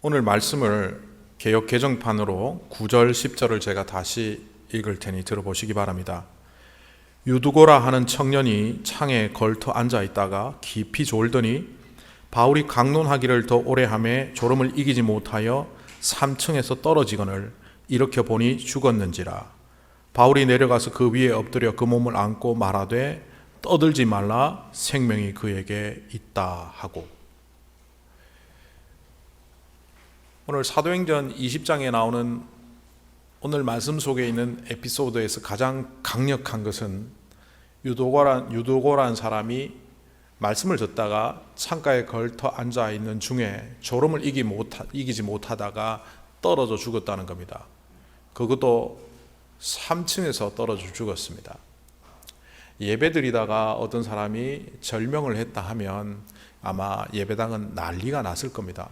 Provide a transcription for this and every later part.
오늘 말씀을 개역 개정판으로 9절 10절을 제가 다시 읽을 테니 들어보시기 바랍니다. 유두고라 하는 청년이 창에 걸터 앉아 있다가 깊이 졸더니 바울이 강론하기를 더 오래 하매 졸음을 이기지 못하여 3층에서 떨어지거늘 일으켜 보니 죽었는지라. 바울이 내려가서 그 위에 엎드려 그 몸을 안고 말하되 떠들지 말라, 생명이 그에게 있다 하고. 오늘 사도행전 20장에 나오는 오늘 말씀 속에 있는 에피소드에서 가장 강력한 것은 유도고란 사람이 말씀을 듣다가 창가에 걸터 앉아 있는 중에 졸음을 이기지 못하다가 떨어져 죽었다는 겁니다. 그것도 3층에서 떨어져 죽었습니다. 예배드리다가 어떤 사람이 절명을 했다 하면 아마 예배당은 난리가 났을 겁니다.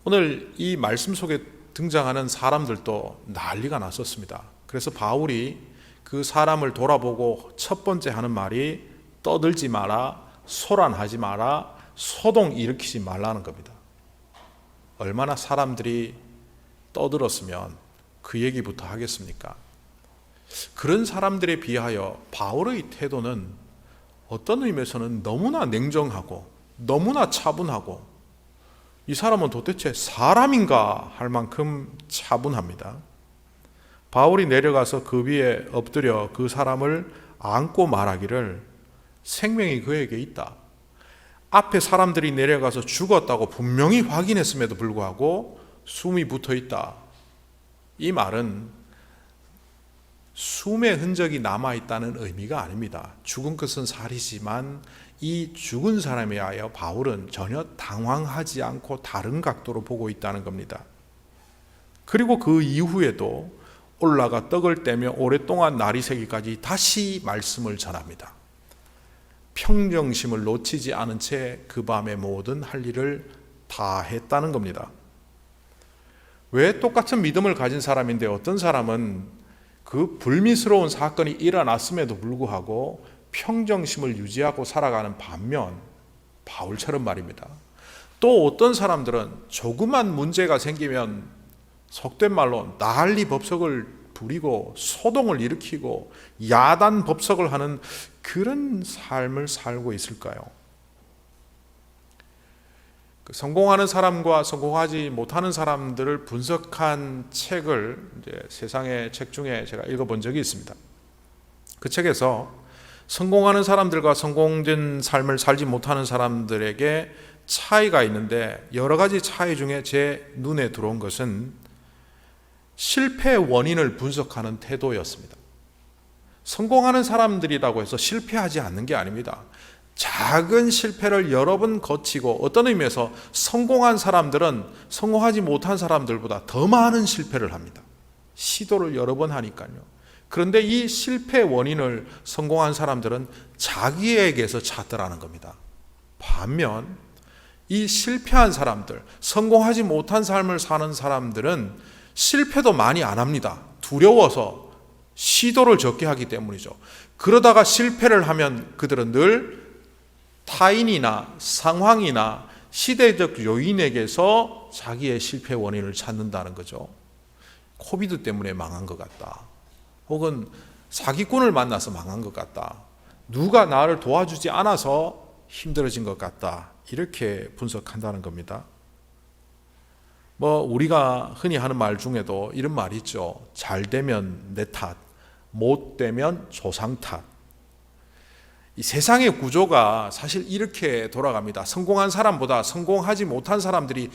오늘 이 말씀 속에 등장하는 사람들도 난리가 났었습니다. 그래서 바울이 그 사람을 돌아보고 첫 번째 하는 말이 떠들지 마라, 소란하지 마라, 소동 일으키지 말라는 겁니다. 얼마나 사람들이 떠들었으면 그 얘기부터 하겠습니까? 그런 사람들에 비하여 바울의 태도는 어떤 의미에서는 너무나 냉정하고 너무나 차분하고, 이 사람은 도대체 사람인가 할 만큼 차분합니다. 바울이 내려가서 그 위에 엎드려 그 사람을 안고 말하기를 생명이 그에게 있다. 앞에 사람들이 내려가서 죽었다고 분명히 확인했음에도 불구하고 숨이 붙어 있다. 이 말은 숨의 흔적이 남아있다는 의미가 아닙니다. 죽은 것은 살이지만 이 죽은 사람에 하여 바울은 전혀 당황하지 않고 다른 각도로 보고 있다는 겁니다. 그리고 그 이후에도 올라가 떡을 떼며 오랫동안 날이 새기까지 다시 말씀을 전합니다. 평정심을 놓치지 않은 채 그 밤에 모든 할 일을 다 했다는 겁니다. 왜 똑같은 믿음을 가진 사람인데 어떤 사람은 그 불미스러운 사건이 일어났음에도 불구하고 평정심을 유지하고 살아가는 반면 바울처럼 말입니다. 또 어떤 사람들은 조그만 문제가 생기면 속된 말로 난리 법석을 부리고 소동을 일으키고 야단 법석을 하는 그런 삶을 살고 있을까요? 성공하는 사람과 성공하지 못하는 사람들을 분석한 책을 세상의 책 중에 제가 읽어본 적이 있습니다. 그 책에서 성공하는 사람들과 성공된 삶을 살지 못하는 사람들에게 차이가 있는데, 여러 가지 차이 중에 제 눈에 들어온 것은 실패 원인을 분석하는 태도였습니다. 성공하는 사람들이라고 해서 실패하지 않는 게 아닙니다. 작은 실패를 여러 번 거치고, 어떤 의미에서 성공한 사람들은 성공하지 못한 사람들보다 더 많은 실패를 합니다. 시도를 여러 번 하니까요. 그런데 이 실패 원인을 성공한 사람들은 자기에게서 찾더라는 겁니다. 반면 이 실패한 사람들, 성공하지 못한 삶을 사는 사람들은 실패도 많이 안 합니다. 두려워서 시도를 적게 하기 때문이죠. 그러다가 실패를 하면 그들은 늘 타인이나 상황이나 시대적 요인에게서 자기의 실패 원인을 찾는다는 거죠. 코비드 때문에 망한 것 같다. 혹은 사기꾼을 만나서 망한 것 같다. 누가 나를 도와주지 않아서 힘들어진 것 같다. 이렇게 분석한다는 겁니다. 우리가 흔히 하는 말 중에도 이런 말이 있죠. 잘 되면 내 탓, 못 되면 조상 탓. 이 세상의 구조가 사실 이렇게 돌아갑니다. 성공한 사람보다 성공하지 못한 사람들이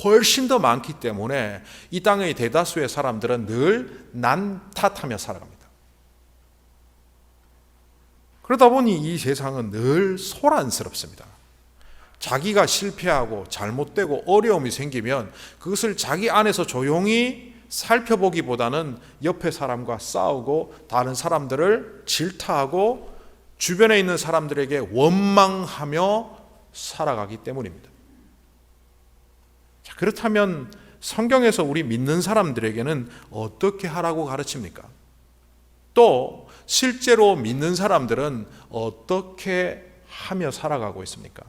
훨씬 더 많기 때문에 이 땅의 대다수의 사람들은 늘 난 탓하며 살아갑니다. 그러다 보니 이 세상은 늘 소란스럽습니다. 자기가 실패하고 잘못되고 어려움이 생기면 그것을 자기 안에서 조용히 살펴보기보다는 옆에 사람과 싸우고 다른 사람들을 질타하고 주변에 있는 사람들에게 원망하며 살아가기 때문입니다. 그렇다면 성경에서 우리 믿는 사람들에게는 어떻게 하라고 가르칩니까? 또 실제로 믿는 사람들은 어떻게 하며 살아가고 있습니까?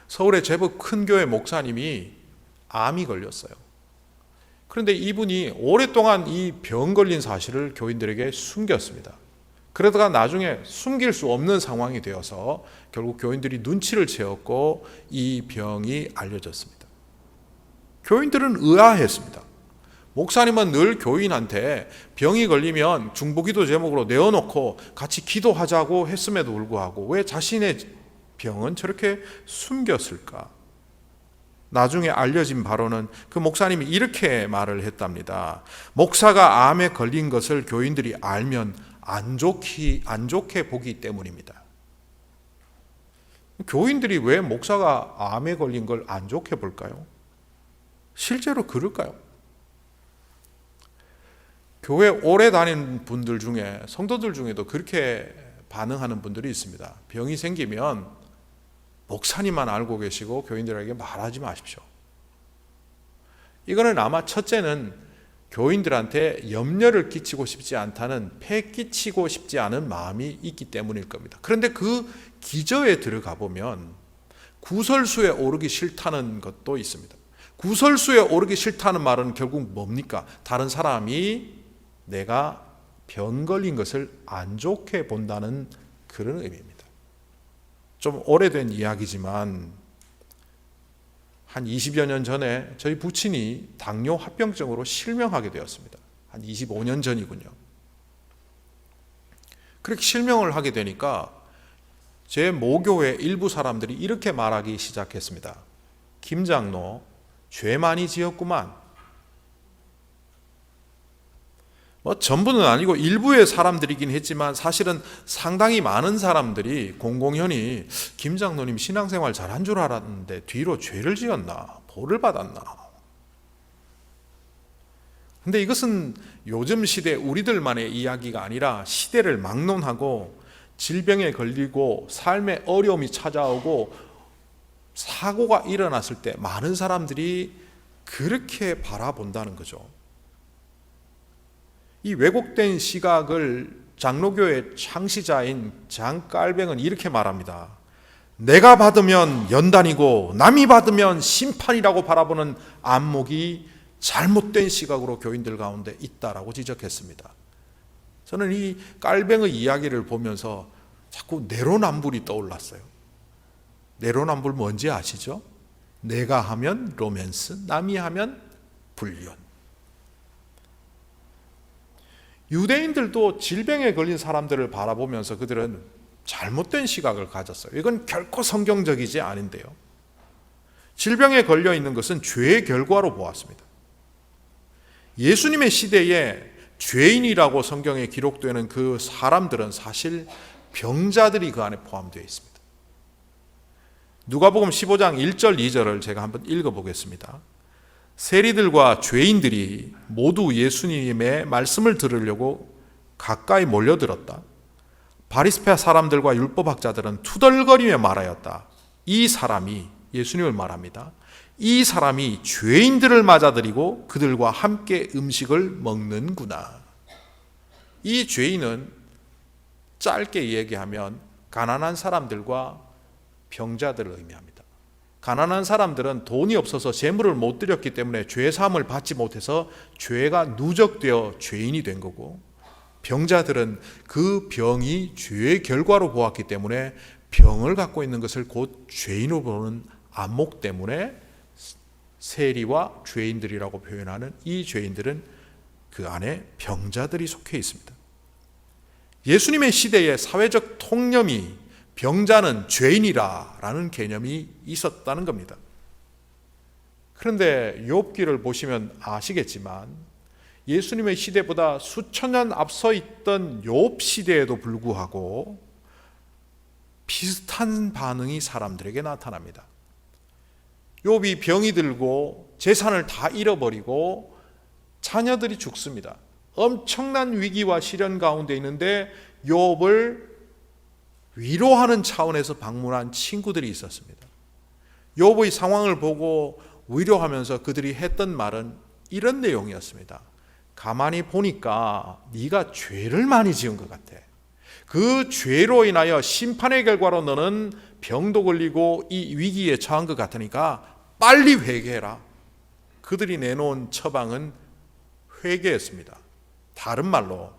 서울의 제법 큰 교회 목사님이 암이 걸렸어요. 그런데 이분이 오랫동안 이 병 걸린 사실을 교인들에게 숨겼습니다. 그러다가 나중에 숨길 수 없는 상황이 되어서 결국 교인들이 눈치를 채웠고 이 병이 알려졌습니다. 교인들은 의아했습니다. 목사님은 늘 교인한테 병이 걸리면 중보기도 제목으로 내어놓고 같이 기도하자고 했음에도 불구하고 왜 자신의 병은 저렇게 숨겼을까? 나중에 알려진 바로는 그 목사님이 이렇게 말을 했답니다. 목사가 암에 걸린 것을 교인들이 알면 안 좋게 보기 때문입니다. 교인들이 왜 목사가 암에 걸린 걸 안 좋게 볼까요? 실제로 그럴까요? 교회 오래 다니는 분들 중에, 성도들 중에도 그렇게 반응하는 분들이 있습니다. 병이 생기면 목사님만 알고 계시고 교인들에게 말하지 마십시오. 이거는 아마 첫째는 교인들한테 염려를 끼치고 싶지 않다는, 패 끼치고 싶지 않은 마음이 있기 때문일 겁니다. 그런데 그 기저에 들어가 보면 구설수에 오르기 싫다는 것도 있습니다. 구설수에 오르기 싫다는 말은 결국 뭡니까? 다른 사람이 내가 병 걸린 것을 안 좋게 본다는 그런 의미입니다. 좀 오래된 이야기지만 한 20여 년 전에 저희 부친이 당뇨 합병증으로 실명하게 되었습니다. 한 25년 전이군요. 그렇게 실명을 하게 되니까 제 모교회 일부 사람들이 이렇게 말하기 시작했습니다. 김 장로, 죄 많이 지었구만. 전부는 아니고 일부의 사람들이긴 했지만 사실은 상당히 많은 사람들이 공공연히 김 장로님 신앙생활 잘한 줄 알았는데 뒤로 죄를 지었나? 벌을 받았나? 근데 이것은 요즘 시대 우리들만의 이야기가 아니라 시대를 막론하고 질병에 걸리고 삶의 어려움이 찾아오고 사고가 일어났을 때 많은 사람들이 그렇게 바라본다는 거죠. 이 왜곡된 시각을 장로교의 창시자인 장 깔뱅은 이렇게 말합니다. 내가 받으면 연단이고 남이 받으면 심판이라고 바라보는 안목이 잘못된 시각으로 교인들 가운데 있다라고 지적했습니다. 저는 이 깔뱅의 이야기를 보면서 자꾸 내로남불이 떠올랐어요. 내로남불 뭔지 아시죠? 내가 하면 로맨스, 남이 하면 불륜. 유대인들도 질병에 걸린 사람들을 바라보면서 그들은 잘못된 시각을 가졌어요. 이건 결코 성경적이지 않은데요. 질병에 걸려 있는 것은 죄의 결과로 보았습니다. 예수님의 시대에 죄인이라고 성경에 기록되는 그 사람들은 사실 병자들이 그 안에 포함되어 있습니다. 누가복음 15장 1절 2절을 제가 한번 읽어보겠습니다. 세리들과 죄인들이 모두 예수님의 말씀을 들으려고 가까이 몰려들었다. 바리새파 사람들과 율법학자들은 투덜거리며 말하였다. 이 사람이, 예수님을 말합니다. 이 사람이 죄인들을 맞아들이고 그들과 함께 음식을 먹는구나. 이 죄인은 짧게 얘기하면 가난한 사람들과 병자들을 의미합니다. 가난한 사람들은 돈이 없어서 재물을 못 드렸기 때문에 죄사함을 받지 못해서 죄가 누적되어 죄인이 된 거고, 병자들은 그 병이 죄의 결과로 보았기 때문에 병을 갖고 있는 것을 곧 죄인으로 보는 안목 때문에 세리와 죄인들이라고 표현하는 이 죄인들은 그 안에 병자들이 속해 있습니다. 예수님의 시대의 사회적 통념이 병자는 죄인이라는 개념이 있었다는 겁니다. 그런데 욥기를 보시면 아시겠지만 예수님의 시대보다 수천 년 앞서 있던 욥 시대에도 불구하고 비슷한 반응이 사람들에게 나타납니다. 욥이 병이 들고 재산을 다 잃어버리고 자녀들이 죽습니다. 엄청난 위기와 시련 가운데 있는데 욥을 위로하는 차원에서 방문한 친구들이 있었습니다. 욥의 상황을 보고 위로하면서 그들이 했던 말은 이런 내용이었습니다. 가만히 보니까 네가 죄를 많이 지은 것 같아. 그 죄로 인하여 심판의 결과로 너는 병도 걸리고 이 위기에 처한 것 같으니까 빨리 회개해라. 그들이 내놓은 처방은 회개였습니다. 다른 말로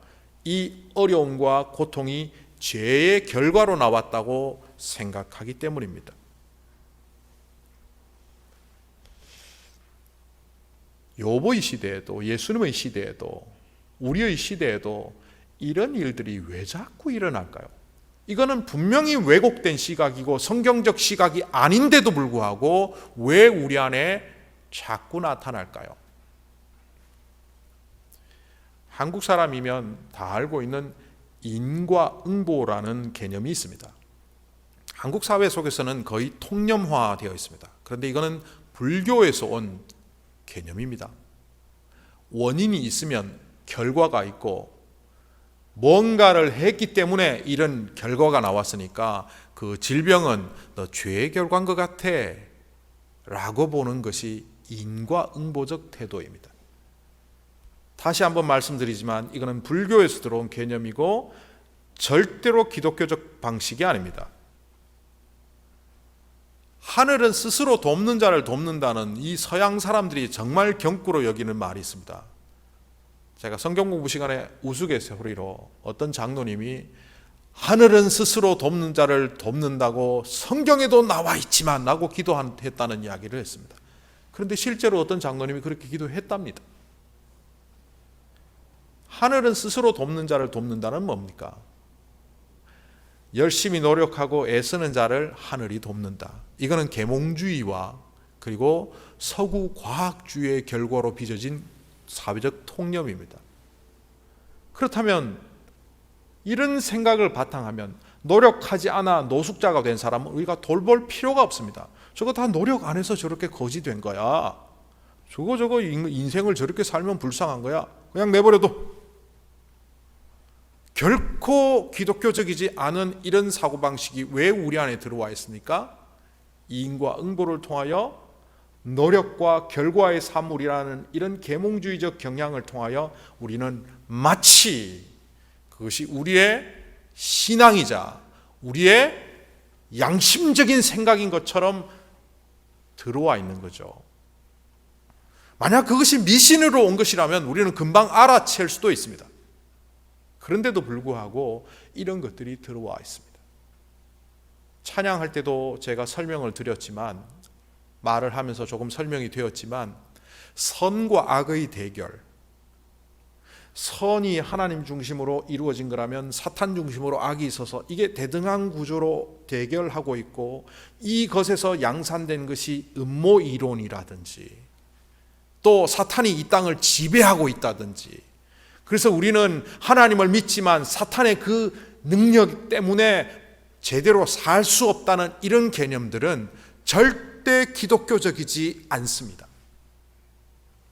이 어려움과 고통이 죄의 결과로 나왔다고 생각하기 때문입니다. 욥의 시대에도, 예수님의 시대에도, 우리의 시대에도 이런 일들이 왜 자꾸 일어날까요? 이거는 분명히 왜곡된 시각이고 성경적 시각이 아닌데도 불구하고 왜 우리 안에 자꾸 나타날까요? 한국 사람이면 다 알고 있는 인과응보라는 개념이 있습니다. 한국 사회 속에서는 거의 통념화되어 있습니다. 그런데 이거는 불교에서 온 개념입니다. 원인이 있으면 결과가 있고 뭔가를 했기 때문에 이런 결과가 나왔으니까 그 질병은 너 죄의 결과인 것 같아 라고 보는 것이 인과응보적 태도입니다. 다시 한번 말씀드리지만 이거는 불교에서 들어온 개념이고 절대로 기독교적 방식이 아닙니다. 하늘은 스스로 돕는 자를 돕는다는 이 서양 사람들이 정말 경구로 여기는 말이 있습니다. 제가 성경 공부 시간에 우스갯소리로 어떤 장로님이 하늘은 스스로 돕는 자를 돕는다고 성경에도 나와 있지만 라고 기도했다는 이야기를 했습니다. 그런데 실제로 어떤 장로님이 그렇게 기도했답니다. 하늘은 스스로 돕는 자를 돕는다는 뭡니까? 열심히 노력하고 애쓰는 자를 하늘이 돕는다. 이거는 계몽주의와 그리고 서구 과학주의의 결과로 빚어진 사회적 통념입니다. 그렇다면 이런 생각을 바탕하면 노력하지 않아 노숙자가 된 사람은 우리가 돌볼 필요가 없습니다. 저거 다 노력 안 해서 저렇게 거지 된 거야. 저거 인생을 저렇게 살면 불쌍한 거야. 그냥 내버려둬. 결코 기독교적이지 않은 이런 사고방식이 왜 우리 안에 들어와 있습니까? 인과응보를 통하여 노력과 결과의 산물이라는 이런 계몽주의적 경향을 통하여 우리는 마치 그것이 우리의 신앙이자 우리의 양심적인 생각인 것처럼 들어와 있는 거죠. 만약 그것이 미신으로 온 것이라면 우리는 금방 알아챌 수도 있습니다. 그런데도 불구하고 이런 것들이 들어와 있습니다. 찬양할 때도 제가 설명을 드렸지만 말을 하면서 조금 설명이 되었지만 선과 악의 대결, 선이 하나님 중심으로 이루어진 거라면 사탄 중심으로 악이 있어서 이게 대등한 구조로 대결하고 있고 이것에서 양산된 것이 음모 이론이라든지 또 사탄이 이 땅을 지배하고 있다든지 그래서 우리는 하나님을 믿지만 사탄의 그 능력 때문에 제대로 살 수 없다는 이런 개념들은 절대 기독교적이지 않습니다.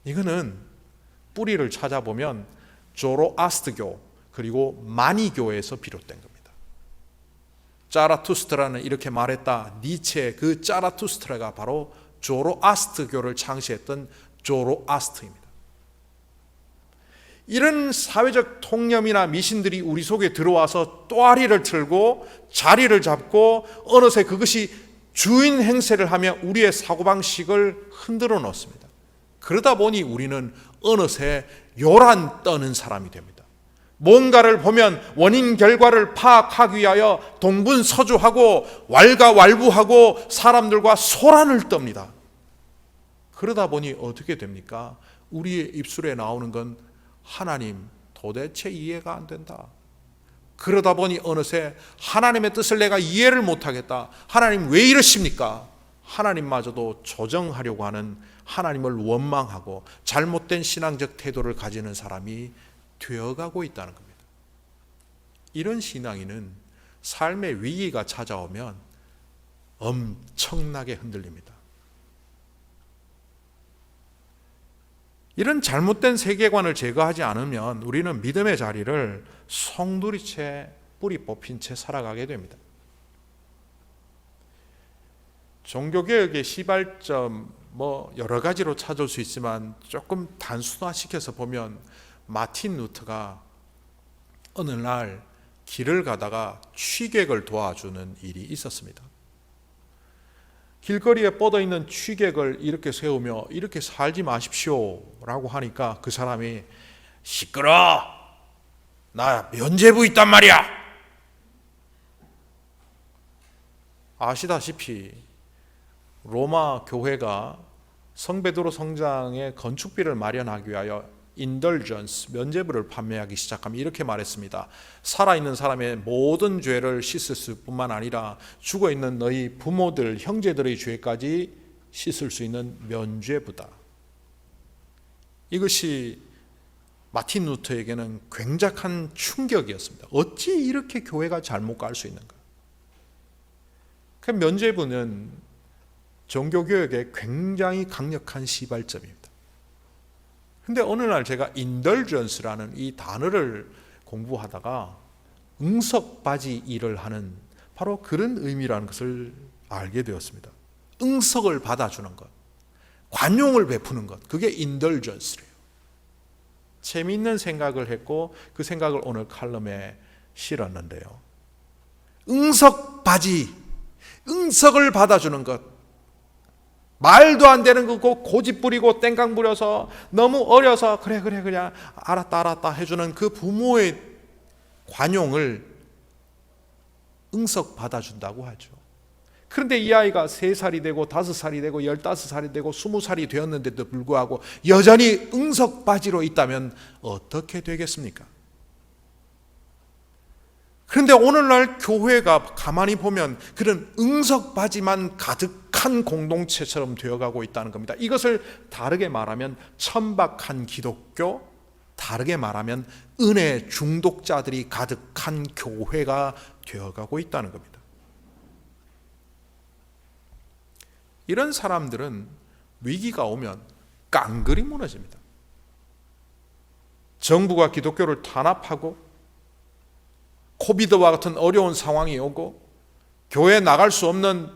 이거는 뿌리를 찾아보면 조로아스트교 그리고 마니교에서 비롯된 겁니다. 자라투스트라는 이렇게 말했다. 니체의 그 자라투스트라가 바로 조로아스트교를 창시했던 조로아스트입니다. 이런 사회적 통념이나 미신들이 우리 속에 들어와서 또아리를 틀고 자리를 잡고 어느새 그것이 주인 행세를 하며 우리의 사고방식을 흔들어 놓습니다. 그러다 보니 우리는 어느새 요란 떠는 사람이 됩니다. 뭔가를 보면 원인 결과를 파악하기 위하여 동분서주하고 왈가왈부하고 사람들과 소란을 떱니다. 그러다 보니 어떻게 됩니까? 우리의 입술에 나오는 건 하나님 도대체 이해가 안 된다. 그러다 보니 어느새 하나님의 뜻을 내가 이해를 못하겠다. 하나님 왜 이러십니까? 하나님마저도 조정하려고 하는 하나님을 원망하고 잘못된 신앙적 태도를 가지는 사람이 되어가고 있다는 겁니다. 이런 신앙인은 삶의 위기가 찾아오면 엄청나게 흔들립니다. 이런 잘못된 세계관을 제거하지 않으면 우리는 믿음의 자리를 송두리째 뿌리 뽑힌 채 살아가게 됩니다. 종교개혁의 시발점 여러 가지로 찾을 수 있지만 조금 단순화시켜서 보면 마틴 루터가 어느 날 길을 가다가 취객을 도와주는 일이 있었습니다. 길거리에 뻗어있는 취객을 이렇게 세우며 이렇게 살지 마십시오 라고 하니까 그 사람이 시끄러! 나 면죄부 있단 말이야! 아시다시피 로마 교회가 성베드로 성당의 건축비를 마련하기 위하여 인덜전스, 면죄부를 판매하기 시작하면 이렇게 말했습니다. 살아있는 사람의 모든 죄를 씻을 뿐만 아니라 죽어있는 너희 부모들, 형제들의 죄까지 씻을 수 있는 면죄부다. 이것이 마틴 루터에게는 굉장한 충격이었습니다. 어찌 이렇게 교회가 잘못 갈 수 있는가? 그 면죄부는 종교개혁에 굉장히 강력한 시발점입니다. 근데 어느 날 제가 indulgence라는 이 단어를 공부하다가 응석바지 일을 하는 바로 그런 의미라는 것을 알게 되었습니다. 응석을 받아주는 것, 관용을 베푸는 것, 그게 indulgence래요. 재미있는 생각을 했고 그 생각을 오늘 칼럼에 실었는데요. 응석바지, 응석을 받아주는 것, 말도 안 되는 거고 고집 부리고 땡깡 부려서 너무 어려서 그래 그냥 알았다 해주는 그 부모의 관용을 응석 받아준다고 하죠. 그런데 이 아이가 3살이 되고 5살이 되고 15살이 되고 20살이 되었는데도 불구하고 여전히 응석바지로 있다면 어떻게 되겠습니까? 그런데 오늘날 교회가 가만히 보면 그런 응석바지만 가득한 공동체처럼 되어가고 있다는 겁니다. 이것을 다르게 말하면 천박한 기독교, 다르게 말하면 은혜 중독자들이 가득한 교회가 되어가고 있다는 겁니다. 이런 사람들은 위기가 오면 깡그리 무너집니다. 정부가 기독교를 탄압하고 코비드와 같은 어려운 상황이 오고 교회에 나갈 수 없는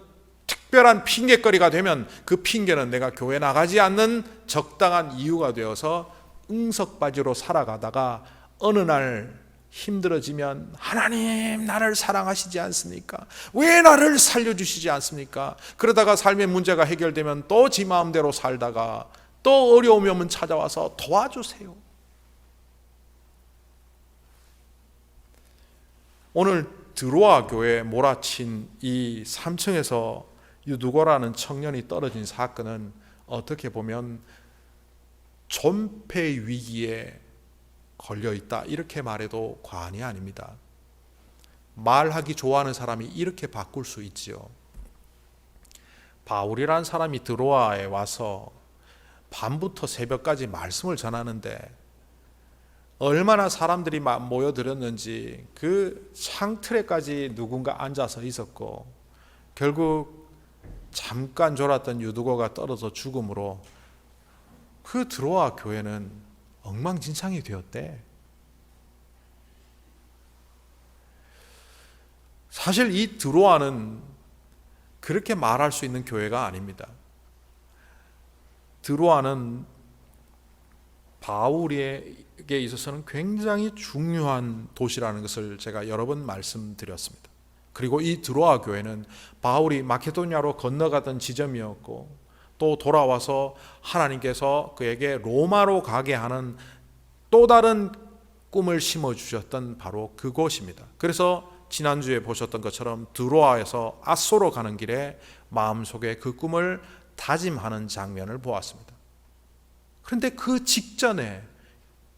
특별한 핑계거리가 되면 그 핑계는 내가 교회 나가지 않는 적당한 이유가 되어서 응석바지로 살아가다가 어느 날 힘들어지면 하나님 나를 사랑하시지 않습니까? 왜 나를 살려주시지 않습니까? 그러다가 삶의 문제가 해결되면 또 지 마음대로 살다가 또 어려움이 오면 찾아와서 도와주세요. 오늘 드로아 교회에 몰아친 이 3층에서 유두고라는 청년이 떨어진 사건은 어떻게 보면 존폐 위기에 걸려있다 이렇게 말해도 과언이 아닙니다. 말하기 좋아하는 사람이 이렇게 바꿀 수 있지요. 바울이라는 사람이 드로아에 와서 밤부터 새벽까지 말씀을 전하는데 얼마나 사람들이 모여들었는지 그 창틀에까지 누군가 앉아서 있었고 결국 잠깐 졸았던 유두고가 떨어져 죽음으로 그 드로아 교회는 엉망진창이 되었대. 사실 이 드로아는 그렇게 말할 수 있는 교회가 아닙니다. 드로아는 바울에게 있어서는 굉장히 중요한 도시라는 것을 제가 여러 번 말씀드렸습니다. 그리고 이 드로아 교회는 바울이 마케도니아로 건너가던 지점이었고 또 돌아와서 하나님께서 그에게 로마로 가게 하는 또 다른 꿈을 심어주셨던 바로 그곳입니다. 그래서 지난주에 보셨던 것처럼 드로아에서 아소로 가는 길에 마음속에 그 꿈을 다짐하는 장면을 보았습니다. 그런데 그 직전에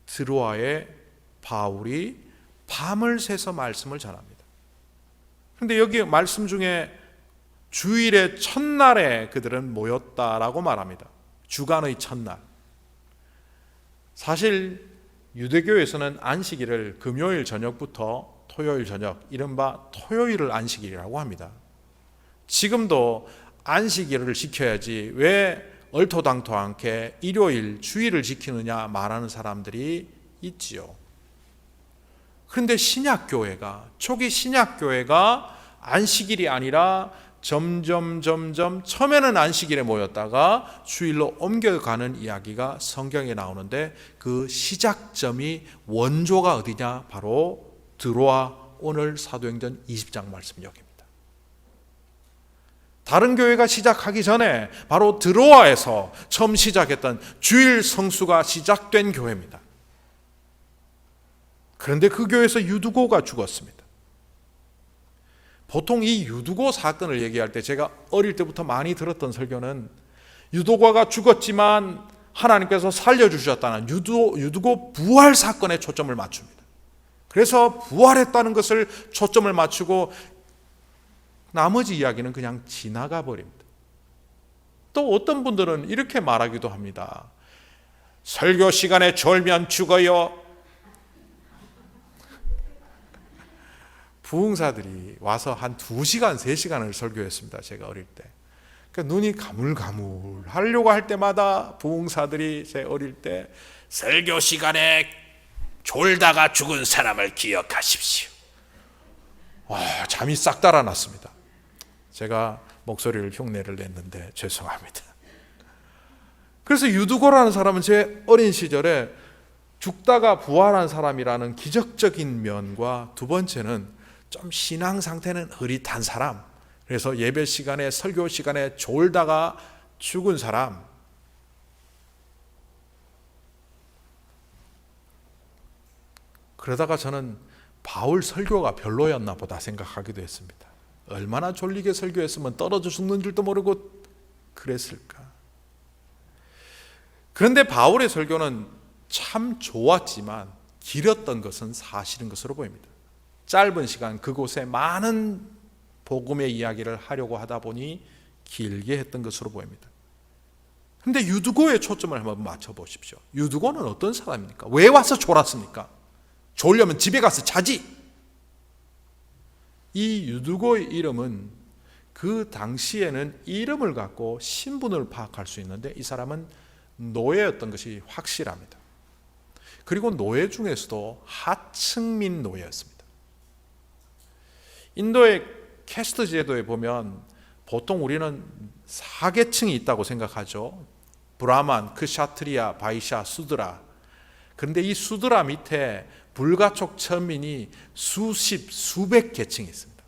드로아에 바울이 밤을 새서 말씀을 전합니다. 그런데 여기 말씀 중에 주일의 첫날에 그들은 모였다라고 말합니다. 주간의 첫날. 사실 유대교에서는 안식일을 금요일 저녁부터 토요일 저녁, 이른바 토요일을 안식일이라고 합니다. 지금도 안식일을 지켜야지 왜 얼토당토 않게 일요일, 주일을 지키느냐 말하는 사람들이 있지요. 그런데 신약교회가, 초기 신약교회가 안식일이 아니라 점점 처음에는 안식일에 모였다가 주일로 옮겨가는 이야기가 성경에 나오는데 그 시작점이 원조가 어디냐? 바로 드로아 오늘 사도행전 20장 말씀역입니다. 다른 교회가 시작하기 전에 바로 드로아에서 처음 시작했던 주일 성수가 시작된 교회입니다. 그런데 그 교회에서 유두고가 죽었습니다. 보통 이 유두고 사건을 얘기할 때 제가 어릴 때부터 많이 들었던 설교는 유두고가 죽었지만 하나님께서 살려주셨다는 유두고 부활 사건에 초점을 맞춥니다. 그래서 부활했다는 것을 초점을 맞추고 나머지 이야기는 그냥 지나가 버립니다. 또 어떤 분들은 이렇게 말하기도 합니다. 설교 시간에 졸면 죽어요. 부흥사들이 와서 한 2시간, 3시간을 설교했습니다. 제가 어릴 때. 그러니까 눈이 가물가물 하려고 할 때마다 부흥사들이 제 어릴 때 설교 시간에 졸다가 죽은 사람을 기억하십시오. 와, 잠이 싹 달아났습니다. 제가 목소리를 흉내를 냈는데 죄송합니다. 그래서 유두고라는 사람은 제 어린 시절에 죽다가 부활한 사람이라는 기적적인 면과 두 번째는 좀 신앙 상태는 흐릿한 사람, 그래서 예배 시간에 설교 시간에 졸다가 죽은 사람, 그러다가 저는 바울 설교가 별로였나 보다 생각하기도 했습니다. 얼마나 졸리게 설교했으면 떨어져 죽는 줄도 모르고 그랬을까. 그런데 바울의 설교는 참 좋았지만 길었던 것은 사실인 것으로 보입니다. 짧은 시간 그곳에 많은 복음의 이야기를 하려고 하다 보니 길게 했던 것으로 보입니다. 그런데 유두고의 초점을 한번 맞춰보십시오. 유두고는 어떤 사람입니까? 왜 와서 졸았습니까? 졸려면 집에 가서 자지. 이 유두고의 이름은 그 당시에는 이름을 갖고 신분을 파악할 수 있는데 이 사람은 노예였던 것이 확실합니다. 그리고 노예 중에서도 하층민 노예였습니다. 인도의 캐스트 제도에 보면 보통 우리는 4계층이 있다고 생각하죠. 브라만, 크샤트리아, 바이샤, 수드라. 그런데 이 수드라 밑에 불가촉 천민이 수십, 수백 계층이 있습니다.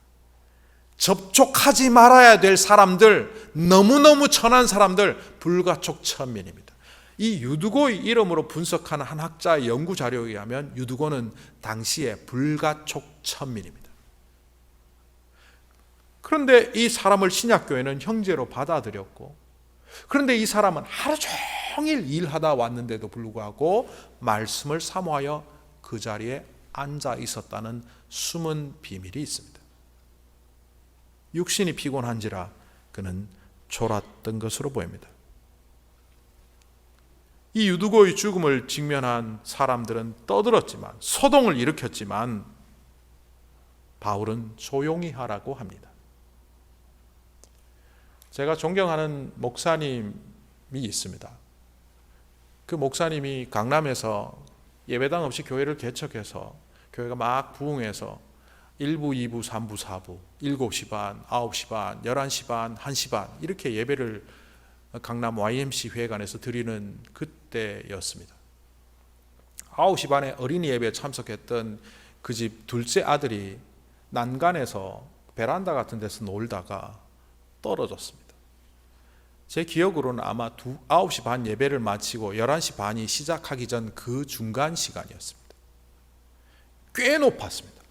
접촉하지 말아야 될 사람들, 너무너무 천한 사람들, 불가촉 천민입니다. 이 유두고의 이름으로 분석하는 한 학자의 연구 자료에 의하면 유두고는 당시에 불가촉 천민입니다. 그런데 이 사람을 신약교회는 형제로 받아들였고, 그런데 이 사람은 하루 종일 일하다 왔는데도 불구하고 말씀을 사모하여 그 자리에 앉아 있었다는 숨은 비밀이 있습니다. 육신이 피곤한지라 그는 졸았던 것으로 보입니다. 이 유두고의 죽음을 직면한 사람들은 떠들었지만, 소동을 일으켰지만 바울은 조용히 하라고 합니다. 제가 존경하는 목사님이 있습니다. 그 목사님이 강남에서 예배당 없이 교회를 개척해서 교회가 막 부흥해서 1부, 2부, 3부, 4부, 7시 반, 9시 반, 11시 반, 1시 반 이렇게 예배를 강남 YMC 회관에서 드리는 그때였습니다. 9시 반에 어린이 예배에 참석했던 그 집 둘째 아들이 난간에서 베란다 같은 데서 놀다가 떨어졌습니다. 제 기억으로는 아마 9시 반 예배를 마치고 11시 반이 시작하기 전 그 중간 시간이었습니다. 꽤 높았습니다.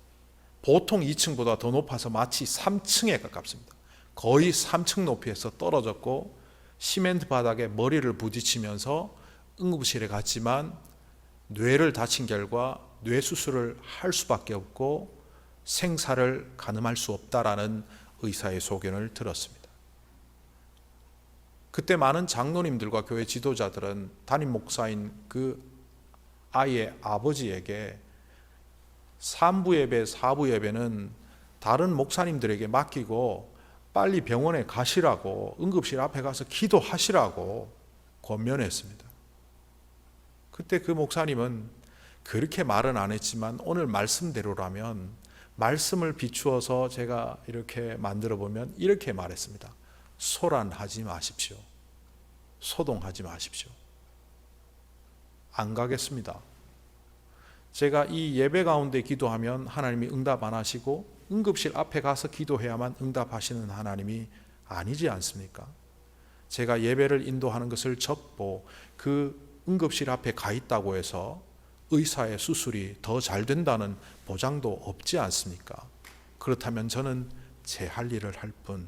보통 2층보다 더 높아서 마치 3층에 가깝습니다. 거의 3층 높이에서 떨어졌고 시멘트 바닥에 머리를 부딪히면서 응급실에 갔지만 뇌를 다친 결과 뇌 수술을 할 수밖에 없고 생사를 가늠할 수 없다라는 의사의 소견을 들었습니다. 그때 많은 장로님들과 교회 지도자들은 담임 목사인 그 아이의 아버지에게 3부 예배, 4부 예배는 다른 목사님들에게 맡기고 빨리 병원에 가시라고, 응급실 앞에 가서 기도하시라고 권면했습니다. 그때 그 목사님은 그렇게 말은 안 했지만 오늘 말씀대로라면, 말씀을 비추어서 제가 이렇게 만들어 보면 이렇게 말했습니다. 소란하지 마십시오. 소동하지 마십시오. 안 가겠습니다. 제가 이 예배 가운데 기도하면 하나님이 응답 안 하시고 응급실 앞에 가서 기도해야만 응답하시는 하나님이 아니지 않습니까? 제가 예배를 인도하는 것을 접고 그 응급실 앞에 가 있다고 해서 의사의 수술이 더 잘 된다는 보장도 없지 않습니까? 그렇다면 저는 제 할 일을 할 뿐,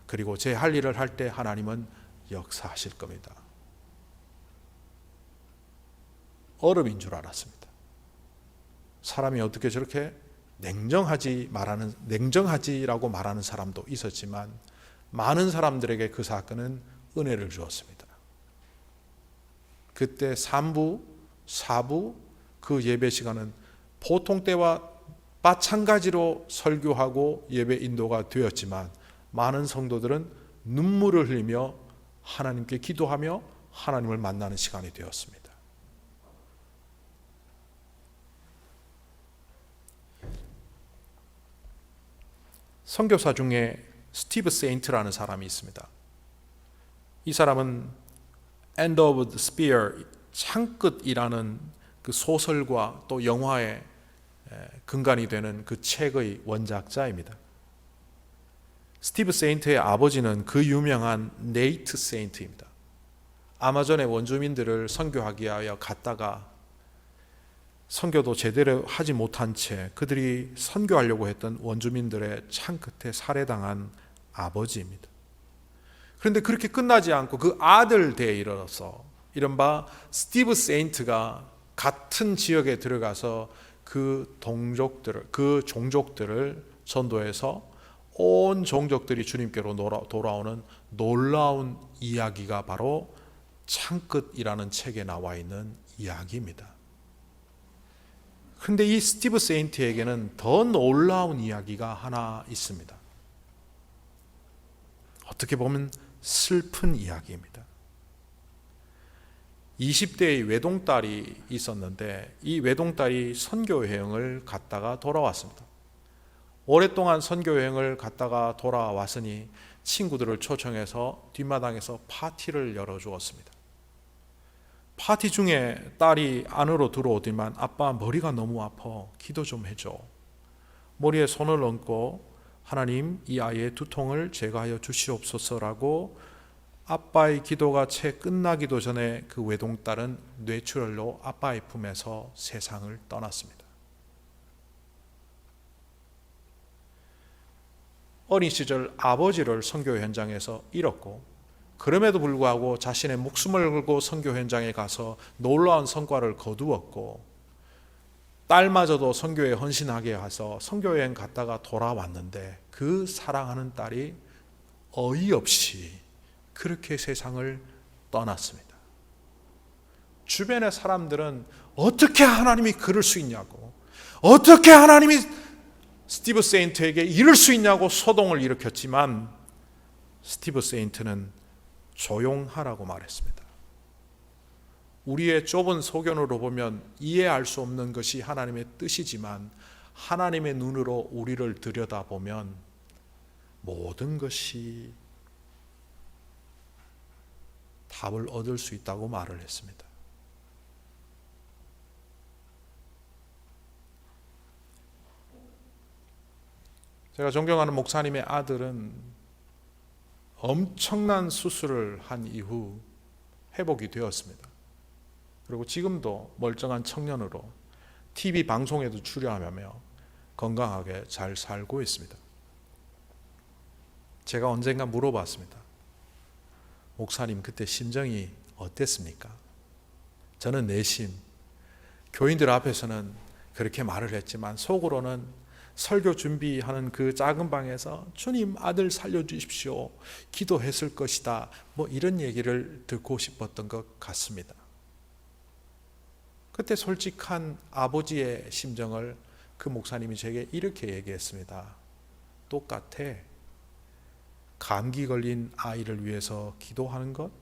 그리고 제 할 일을 할 때 하나님은 역사하실 겁니다. 얼음인 줄 알았습니다. 사람이 어떻게 저렇게 냉정하지라고 말하는 사람도 있었지만 많은 사람들에게 그 사건은 은혜를 주었습니다. 그때 3부, 4부 그 예배 시간은 보통 때와 마찬가지로 설교하고 예배 인도가 되었지만 많은 성도들은 눈물을 흘리며 하나님께 기도하며 하나님을 만나는 시간이 되었습니다. 선교사 중에 스티브 세인트라는 사람이 있습니다. 이 사람은 End of the Spear, 창끝이라는 그 소설과 또 영화의 근간이 되는 그 책의 원작자입니다. 스티브 세인트의 아버지는 그 유명한 네이트 세인트입니다. 아마존의 원주민들을 선교하기 위하여 갔다가 선교도 제대로 하지 못한 채 그들이 선교하려고 했던 원주민들의 창끝에 살해당한 아버지입니다. 그런데 그렇게 끝나지 않고 그 아들 때에 이르러서 이른바 스티브 세인트가 같은 지역에 들어가서 그 종족들을 전도해서 온 종족들이 주님께로 돌아오는 놀라운 이야기가 바로 창끝이라는 책에 나와 있는 이야기입니다. 그런데 이 스티브 세인트에게는 더 놀라운 이야기가 하나 있습니다. 어떻게 보면 슬픈 이야기입니다. 20대의 외동딸이 있었는데 이 외동딸이 선교여행을 갔다가 돌아왔습니다. 오랫동안 선교여행을 갔다가 돌아왔으니 친구들을 초청해서 뒷마당에서 파티를 열어주었습니다. 파티 중에 딸이 안으로 들어오더니만 아빠 머리가 너무 아파, 기도 좀 해줘. 머리에 손을 얹고 하나님 이 아이의 두통을 제거하여 주시옵소서라고 아빠의 기도가 채 끝나기도 전에 그 외동딸은 뇌출혈로 아빠의 품에서 세상을 떠났습니다. 어린 시절 아버지를 선교 현장에서 잃었고 그럼에도 불구하고 자신의 목숨을 걸고 선교 현장에 가서 놀라운 성과를 거두었고 딸마저도 선교에 헌신하게 해서 선교여행 갔다가 돌아왔는데 그 사랑하는 딸이 어이없이 그렇게 세상을 떠났습니다. 주변의 사람들은 어떻게 하나님이 그럴 수 있냐고, 어떻게 하나님이 스티브 세인트에게 이럴 수 있냐고 소동을 일으켰지만 스티브 세인트는 조용하라고 말했습니다. 우리의 좁은 소견으로 보면 이해할 수 없는 것이 하나님의 뜻이지만 하나님의 눈으로 우리를 들여다보면 모든 것이 답을 얻을 수 있다고 말을 했습니다. 제가 존경하는 목사님의 아들은 엄청난 수술을 한 이후 회복이 되었습니다. 그리고 지금도 멀쩡한 청년으로 TV 방송에도 출연하며 건강하게 잘 살고 있습니다. 제가 언젠가 물어봤습니다. 목사님 그때 심정이 어땠습니까? 저는 내심 교인들 앞에서는 그렇게 말을 했지만 속으로는 설교 준비하는 그 작은 방에서 주님 아들 살려주십시오 기도했을 것이다 이런 얘기를 듣고 싶었던 것 같습니다. 그때 솔직한 아버지의 심정을 그 목사님이 제게 이렇게 얘기했습니다. 똑같아. 감기 걸린 아이를 위해서 기도하는 것,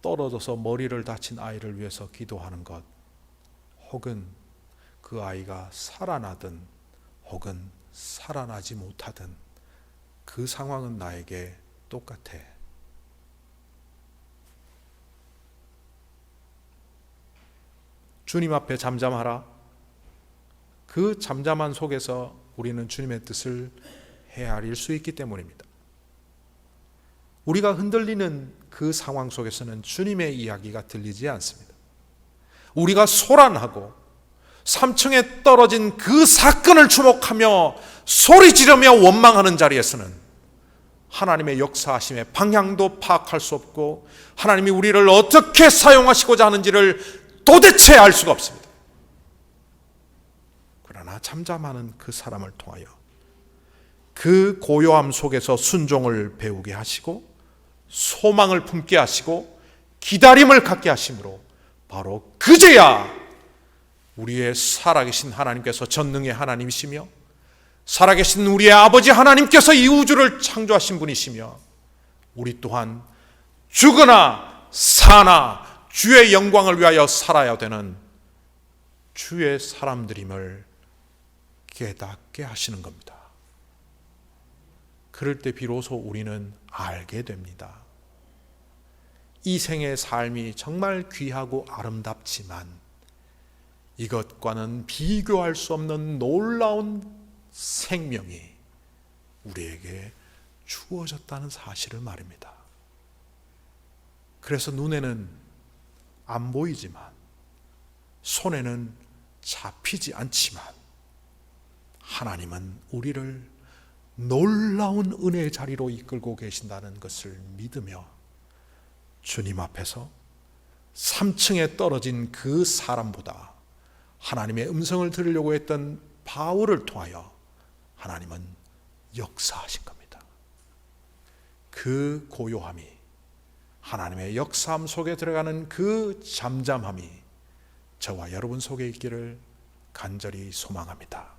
떨어져서 머리를 다친 아이를 위해서 기도하는 것, 혹은 그 아이가 살아나든 혹은 살아나지 못하든 그 상황은 나에게 똑같아. 주님 앞에 잠잠하라. 그 잠잠한 속에서 우리는 주님의 뜻을 헤아릴 수 있기 때문입니다. 우리가 흔들리는 그 상황 속에서는 주님의 이야기가 들리지 않습니다. 우리가 소란하고 3층에 떨어진 그 사건을 주목하며 소리 지르며 원망하는 자리에서는 하나님의 역사하심의 방향도 파악할 수 없고 하나님이 우리를 어떻게 사용하시고자 하는지를 도대체 알 수가 없습니다. 그러나 잠잠하는 그 사람을 통하여 그 고요함 속에서 순종을 배우게 하시고 소망을 품게 하시고 기다림을 갖게 하심으로 바로 그제야 우리의 살아계신 하나님께서 전능의 하나님이시며 살아계신 우리의 아버지 하나님께서 이 우주를 창조하신 분이시며 우리 또한 죽으나 사나 주의 영광을 위하여 살아야 되는 주의 사람들임을 깨닫게 하시는 겁니다. 그럴 때 비로소 우리는 알게 됩니다. 이 생의 삶이 정말 귀하고 아름답지만 이것과는 비교할 수 없는 놀라운 생명이 우리에게 주어졌다는 사실을 말입니다. 그래서 눈에는 안 보이지만 손에는 잡히지 않지만 하나님은 우리를 놀라운 은혜의 자리로 이끌고 계신다는 것을 믿으며 주님 앞에서 3층에 떨어진 그 사람보다 하나님의 음성을 들으려고 했던 바울을 통하여 하나님은 역사하신 겁니다. 그 고요함이 하나님의 역사함 속에 들어가는 그 잠잠함이 저와 여러분 속에 있기를 간절히 소망합니다.